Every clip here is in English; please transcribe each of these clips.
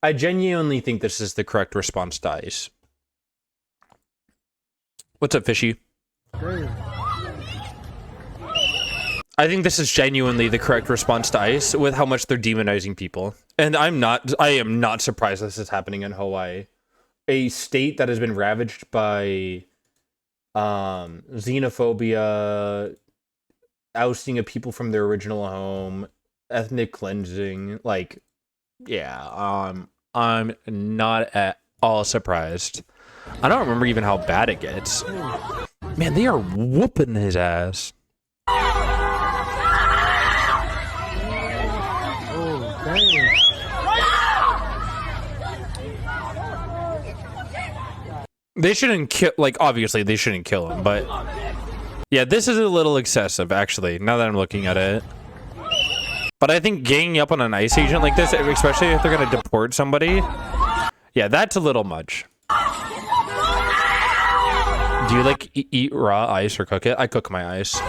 I genuinely think this is the correct response to ICE. What's up, Fishy? I think this is genuinely the correct response to ICE with how much they're demonizing people. And I am not surprised this is happening in Hawaii. A state that has been ravaged by xenophobia, ousting of people from their original home, ethnic cleansing. Like, yeah, I'm not at all surprised. I don't remember even how bad it gets. Man, they are whooping his ass. They shouldn't kill, like, obviously they shouldn't kill him, but yeah, this is a little excessive, actually, now that I'm looking at it. But I think ganging up on an ICE agent like this, especially if they're gonna deport somebody, yeah, that's a little much. Do you, like, eat raw ice or cook it? I cook my ice.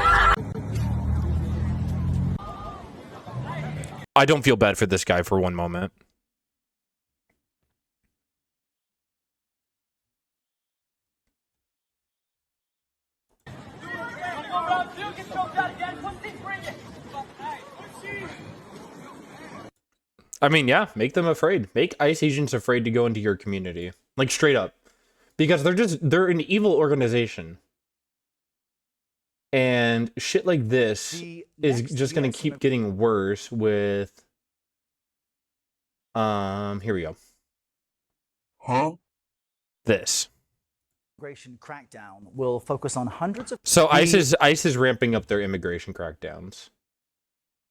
I don't feel bad for this guy for one moment. I mean, yeah, make them afraid. Make ICE agents afraid to go into your community. Like, straight up. Because they're an evil organization. And shit like this is just going to keep getting worse with... here we go. Huh? This. Immigration crackdown will focus on hundreds of... So ICE is ramping up their immigration crackdowns.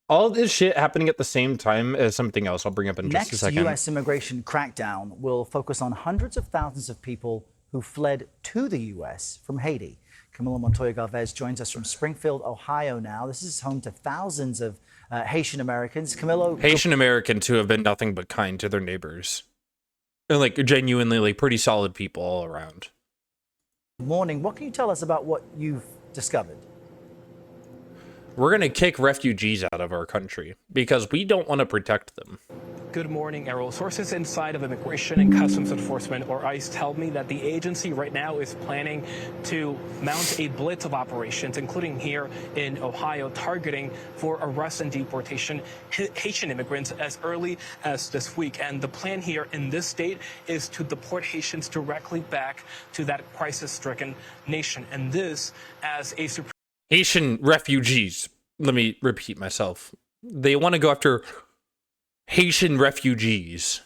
All this shit happening at the same time as something else I'll bring up in just a second. Next U.S. immigration crackdown will focus on hundreds of thousands of people who fled to the U.S. from Haiti. Camilo Montoya Galvez joins us from Springfield, Ohio now. This is home to thousands of Haitian Americans. Camilo... Haitian Americans who have been nothing but kind to their neighbors. And, like, genuinely, like, pretty solid people all around. Good morning. What can you tell us about what you've discovered? We're going to kick refugees out of our country because we don't want to protect them. Good morning, Errol. Sources inside of Immigration and Customs Enforcement, or ICE, tell me that the agency right now is planning to mount a blitz of operations, including here in Ohio, targeting for arrest and deportation Haitian immigrants as early as this week. And the plan here in this state is to deport Haitians directly back to that crisis-stricken nation. And this as a Haitian refugees. Let me repeat myself. They want to go after Haitian refugees.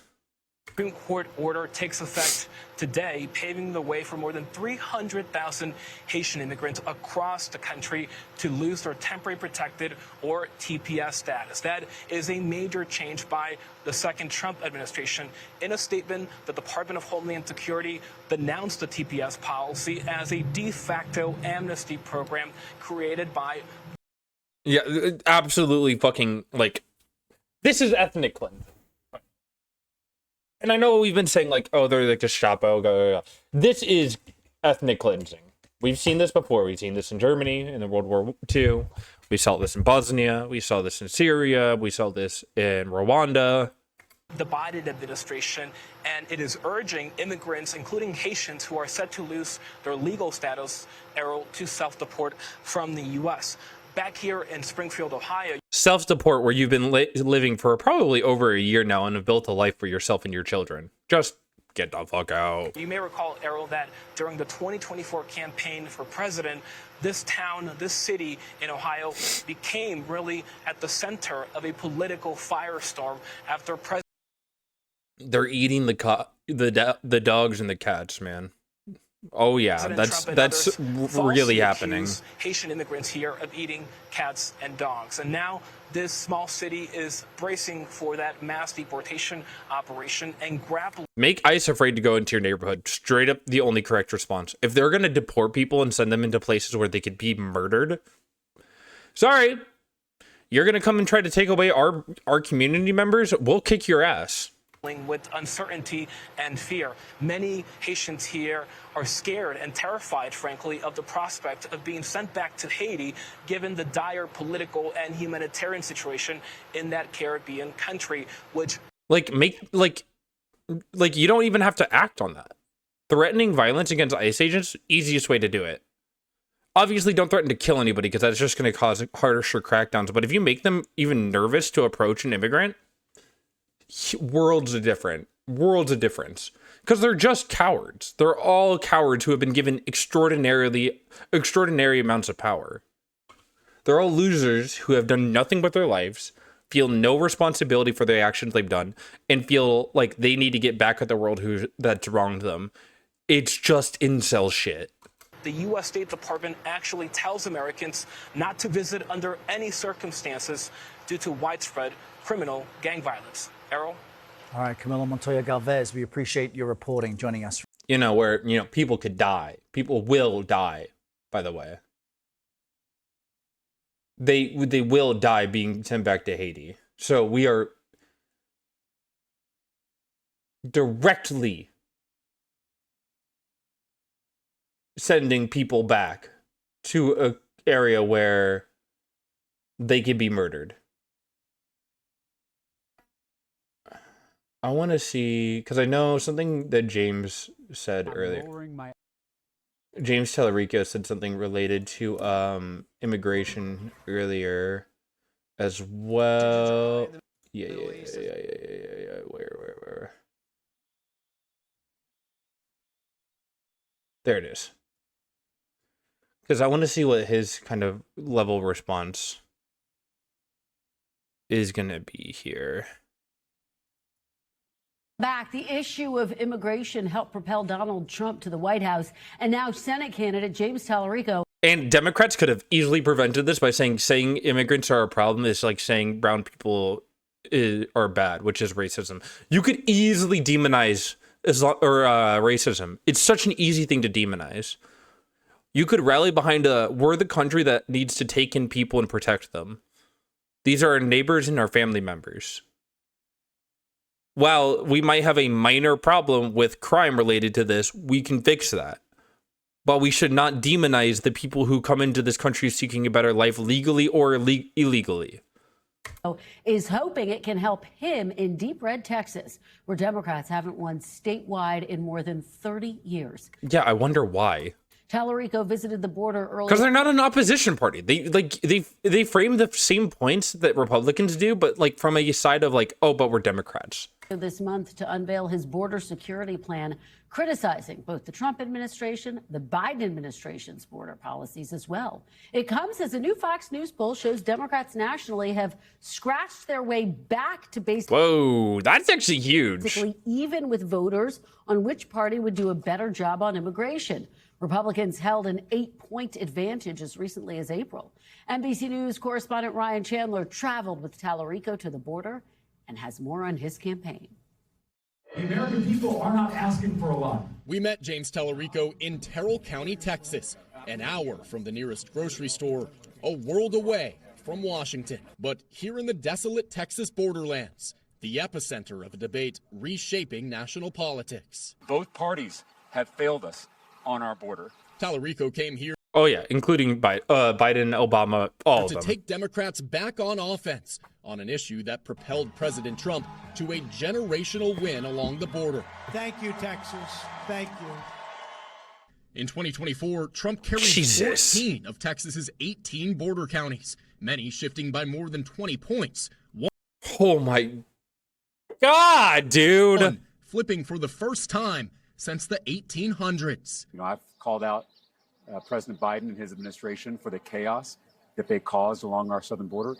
Supreme Court order takes effect today, paving the way for more than 300,000 Haitian immigrants across the country to lose their temporary protected or TPS status. That is a major change by the second Trump administration. In a statement, the Department of Homeland Security denounced the TPS policy as a de facto amnesty program created by... Yeah, absolutely fucking, like, this is ethnic cleansing. And I know we've been saying, like, oh, they're like Gestapo. This is ethnic cleansing. We've seen this before. We've seen this in Germany in the World War II. We saw this in Bosnia. We saw this in Syria. We saw this in Rwanda. The Biden administration, and it is urging immigrants, including Haitians who are set to lose their legal status, Errol, to self-deport from the U.S. Back here in Springfield, Ohio. Self-deport, where you've been living for probably over a year now and have built a life for yourself and your children. Just get the fuck out. You may recall, Errol, that during the 2024 campaign for president, this town, this city in Ohio became really at the center of a political firestorm after President... They're eating the dogs and the cats, man. Oh yeah, that's really happening. Haitian immigrants here of eating cats and dogs, and now this small city is bracing for that mass deportation operation and grappling. Make ICE afraid to go into your neighborhood. Straight up, the only correct response. If they're gonna deport people and send them into places where they could be murdered, sorry, you're gonna come and try to take away our community members. We'll kick your ass. With uncertainty and fear. Many Haitians here are scared and terrified, frankly, of the prospect of being sent back to Haiti, given the dire political and humanitarian situation in that Caribbean country, which... like, you don't even have to act on that. Threatening violence against ICE agents, easiest way to do it. Obviously, don't threaten to kill anybody because that's just going to cause harsher crackdowns. But if you make them even nervous to approach an immigrant, worlds of difference. Because they're just cowards. They're all cowards who have been given extraordinary amounts of power. They're all losers who have done nothing with their lives, feel no responsibility for the actions they've done, and feel like they need to get back at the world that's wronged them. It's just incel shit. The U.S. State Department actually tells Americans not to visit under any circumstances due to widespread criminal gang violence. Errol? All right, Camilo Montoya Galvez, we appreciate your reporting, joining us. Where, people could die. People will die, by the way. They will die being sent back to Haiti. So we are directly sending people back to an area where they could be murdered. I want to see, because I know something that James said earlier. James Tallarico said something related to immigration earlier as well. Yeah. Where? There it is. Because I want to see what his kind of level of response is going to be here. Back, the issue of immigration helped propel Donald Trump to the White House, and now Senate candidate James Tallarico. And Democrats could have easily prevented this by saying immigrants are a problem is like saying brown people are bad, which is racism. You could easily demonize racism. It's such an easy thing to demonize. You could rally behind we're the country that needs to take in people and protect them. These are our neighbors and our family members. While we might have a minor problem with crime related to this, we can fix that. But we should not demonize the people who come into this country seeking a better life legally or illegally. Is hoping it can help him in deep red Texas, where Democrats haven't won statewide in more than 30 years. Yeah, I wonder why. Tallarico visited the border earlier. Because they're not an opposition party. They frame the same points that Republicans do, but like from a side of like, oh, but we're Democrats. This month to unveil his border security plan, criticizing both the Trump administration, the Biden administration's border policies as well. It comes as a new Fox News poll shows Democrats nationally have scratched their way back to basically. Whoa, that's actually huge. Even with voters on which party would do a better job on immigration. Republicans held an 8-point advantage as recently as April. NBC News correspondent Ryan Chandler traveled with Tallarico to the border and has more on his campaign. The American people are not asking for a lot. We met James Tallarico in Terrell County, Texas, an hour from the nearest grocery store, a world away from Washington. But here in the desolate Texas borderlands, the epicenter of a debate reshaping national politics. Both parties have failed us on our border. Tallarico came here. Oh, yeah, including Biden, Obama, all of them. To take Democrats back on offense on an issue that propelled President Trump to a generational win along the border. Thank you, Texas. Thank you. In 2024, Trump carried 14 of Texas's 18 border counties, many shifting by more than 20 points. Oh, my God, dude. One flipping for the first time since the 1800s. I've called out President Biden and his administration for the chaos that they caused along our southern border.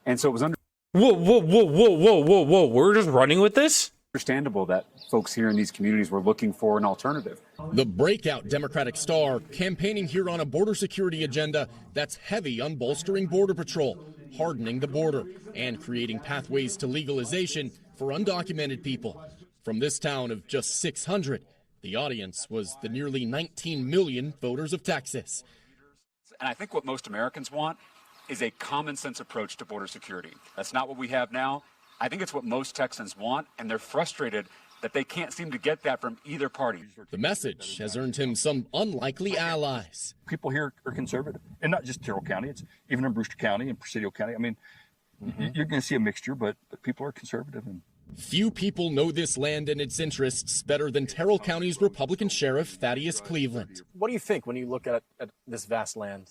And so it was Whoa. We're just running with this? Understandable that folks here in these communities were looking for an alternative. The breakout Democratic star campaigning here on a border security agenda that's heavy on bolstering Border Patrol, hardening the border, and creating pathways to legalization for undocumented people. From this town of just 600, the audience was the nearly 19 million voters of Texas. And I think what most Americans want is a common sense approach to border security. That's not what we have now. I think it's what most Texans want, and they're frustrated that they can't seem to get that from either party. The message has earned him some unlikely allies. People here are conservative, and not just Terrell County. It's even in Brewster County and Presidio County. I mean, you're going to see a mixture, but people are conservative. And Few people know this land and its interests better than Terrell County's Republican Sheriff Thaddeus Cleveland. What do you think when you look at this vast land?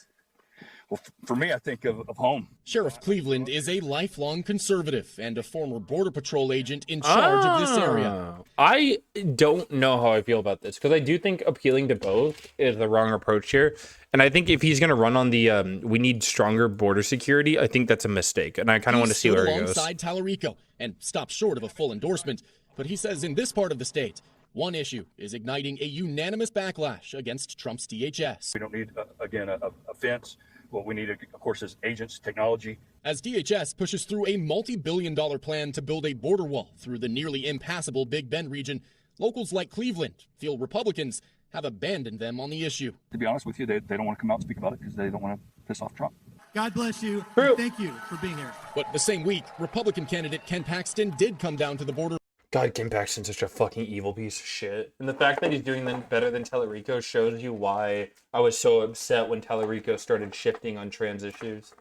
Well, for me, I think of home. Sheriff Cleveland is a lifelong conservative and a former Border Patrol agent in charge of this area. I don't know how I feel about this because I do think appealing to both is the wrong approach here. And I think if he's going to run on the we need stronger border security, I think that's a mistake. And I kind of want to see where he goes. Alongside Tallarico and stops short of a full endorsement. But he says in this part of the state, one issue is igniting a unanimous backlash against Trump's DHS. We don't need, again, a fence. What we need, of course, is agents, technology. As DHS pushes through a multi-billion-dollar plan to build a border wall through the nearly impassable Big Bend region, locals like Cleveland feel Republicans have abandoned them on the issue. To be honest with you, they don't want to come out and speak about it because they don't want to piss off Trump. God bless you. And thank you for being here. But the same week, Republican candidate Ken Paxton did come down to the border. God, Ken Paxton's such a fucking evil piece of shit. And the fact that he's doing better than Tallarico shows you why I was so upset when Tallarico started shifting on trans issues.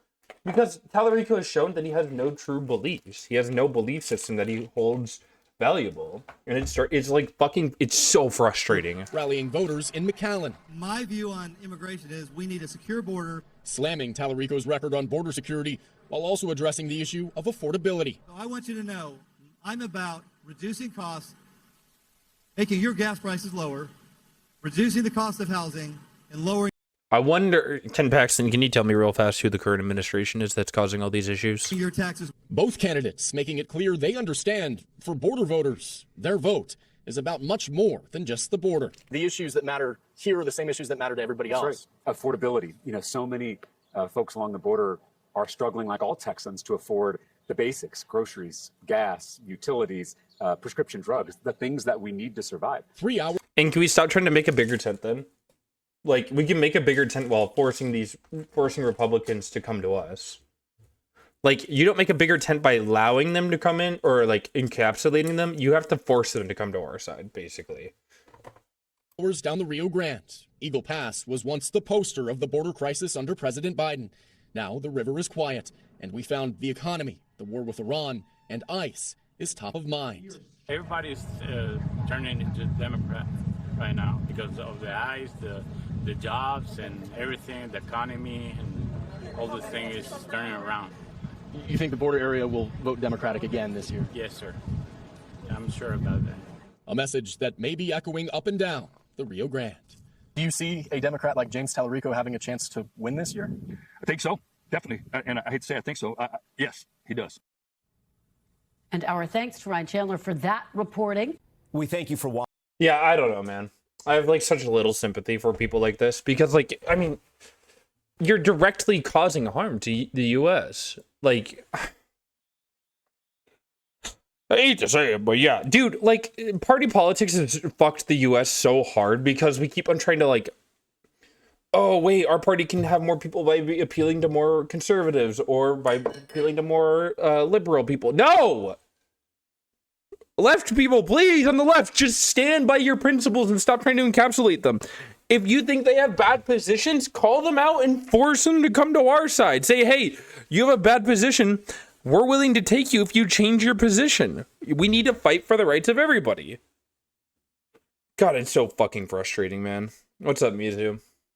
Because Tallarico has shown that he has no true beliefs. He has no belief system that he holds valuable. And it's like fucking, it's so frustrating. Rallying voters in McAllen. My view on immigration is we need a secure border. Slamming Tallarico's record on border security while also addressing the issue of affordability. So I want you to know I'm about reducing costs, making your gas prices lower, reducing the cost of housing, and lowering. I wonder, Ken Paxton, can you tell me real fast who the current administration is that's causing all these issues? Your taxes. Both candidates making it clear they understand for border voters, their vote is about much more than just the border. The issues that matter here are the same issues that matter to everybody else. Right. Affordability. You know, so many folks along the border are struggling, like all Texans, to afford the basics: groceries, gas, utilities, prescription drugs, the things that we need to survive. 3 hours. And can we stop trying to make a bigger tent then? Like, we can make a bigger tent while forcing Republicans to come to us. Like, you don't make a bigger tent by allowing them to come in or like encapsulating them. You have to force them to come to our side, basically. Down the Rio Grande, Eagle Pass was once the poster of the border crisis under President Biden. Now the river is quiet, and we found the economy, the war with Iran, and ICE is top of mind. Everybody's turning into Democrat right now because of the ICE, the jobs, and everything, the economy, and all the things is turning around. You think the border area will vote Democratic again this year? Yes, sir. I'm sure about that. A message that may be echoing up and down the Rio Grande. Do you see a Democrat like James Tallarico having a chance to win this year? I think so, definitely. And I hate to say I think so. Yes, he does. And our thanks to Ryan Chandler for that reporting. We thank you for watching. Yeah, I don't know, man. I have like such little sympathy for people like this because, like, I mean, you're directly causing harm to the U.S. Like, I hate to say it, but yeah, dude, like, party politics has fucked the U.S. so hard because we keep on trying to, like, oh, wait, our party can have more people by appealing to more conservatives or by appealing to more liberal people. No! Left people, please, on the left, just stand by your principles and stop trying to encapsulate them. If you think they have bad positions, call them out and force them to come to our side. Say, hey, you have a bad position. We're willing to take you if you change your position. We need to fight for the rights of everybody. God, it's so fucking frustrating, man. What's up, Mizu?